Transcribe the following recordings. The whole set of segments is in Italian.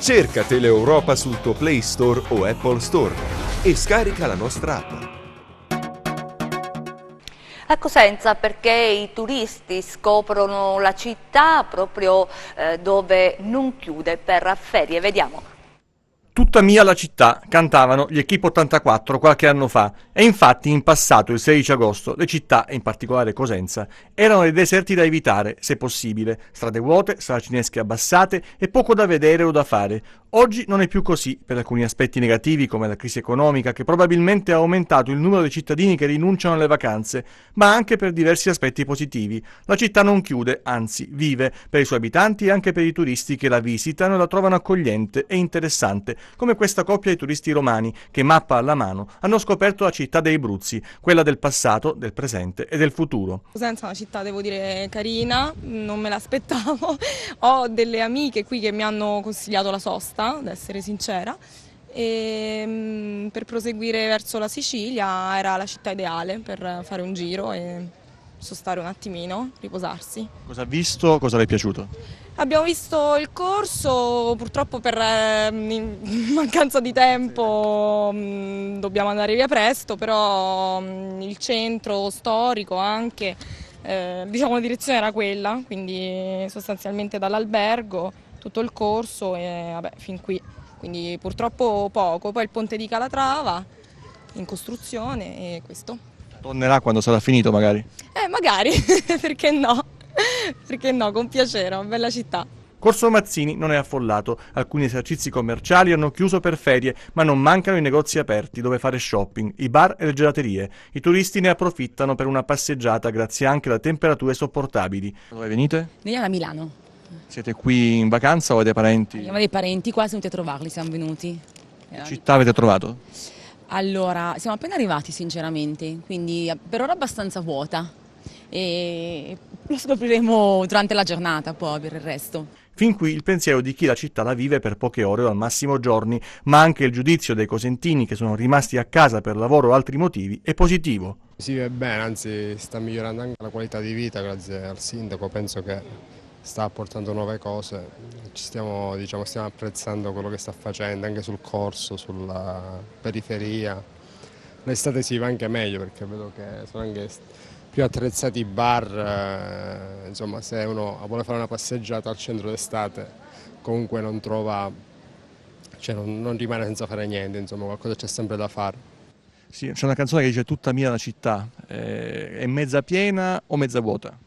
Cerca Teleeuropa sul tuo Play Store o Apple Store e scarica la nostra app. A Cosenza perché i turisti scoprono la città proprio dove non chiude per ferie. Vediamo. Tutta mia la città, cantavano gli Equipe 84 qualche anno fa, e infatti in passato, il 16 agosto, le città, e in particolare Cosenza, erano dei deserti da evitare, se possibile, strade vuote, saracinesche abbassate e poco da vedere o da fare. Oggi non è più così, per alcuni aspetti negativi come la crisi economica che probabilmente ha aumentato il numero dei cittadini che rinunciano alle vacanze, ma anche per diversi aspetti positivi. La città non chiude, anzi vive, per i suoi abitanti e anche per i turisti che la visitano e la trovano accogliente e interessante, come questa coppia di turisti romani che, mappa alla mano, hanno scoperto la città dei Bruzzi, quella del passato, del presente e del futuro. Cosenza è una città, devo dire, carina, non me l'aspettavo. Ho delle amiche qui che mi hanno consigliato la sosta, ad essere sincera, e per proseguire verso la Sicilia era la città ideale per fare un giro e sostare un attimino, riposarsi. Cosa ha visto? Cosa le è piaciuto? Abbiamo visto il corso, purtroppo per mancanza di tempo dobbiamo andare via presto, però il centro storico anche, diciamo la direzione era quella, quindi sostanzialmente dall'albergo tutto il corso e vabbè, fin qui, quindi purtroppo poco. Poi il ponte di Calatrava in costruzione e questo. Tornerà quando sarà finito magari? Magari, perché no? Perché no, con piacere, una bella città. Corso Mazzini non è affollato, alcuni esercizi commerciali hanno chiuso per ferie, ma non mancano i negozi aperti dove fare shopping, i bar e le gelaterie. I turisti ne approfittano per una passeggiata grazie anche a temperature sopportabili. Dove venite? Veniamo da Milano. Siete qui in vacanza o avete parenti? Abbiamo dei parenti qua, siamo venuti a trovarli, siamo venuti. Che città avete trovato? Allora, siamo appena arrivati sinceramente, quindi per ora abbastanza vuota e lo scopriremo durante la giornata poi per il resto. Fin qui il pensiero di chi la città la vive per poche ore o al massimo giorni, ma anche il giudizio dei cosentini che sono rimasti a casa per lavoro o altri motivi è positivo. Si vive bene, anzi sta migliorando anche la qualità di vita grazie al sindaco, penso che sta apportando nuove cose, stiamo apprezzando quello che sta facendo anche sul corso, sulla periferia. L'estate si va anche meglio perché vedo che sono anche più attrezzati i bar, insomma se uno vuole fare una passeggiata al centro d'estate comunque non trova, cioè non rimane senza fare niente, insomma qualcosa c'è sempre da fare. Sì, c'è una canzone che dice tutta mia la città, è mezza piena o mezza vuota?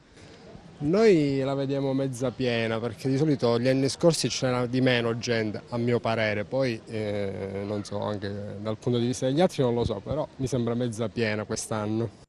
Noi la vediamo mezza piena perché di solito gli anni scorsi c'era di meno gente, a mio parere, poi non so, anche dal punto di vista degli altri non lo so, però mi sembra mezza piena quest'anno.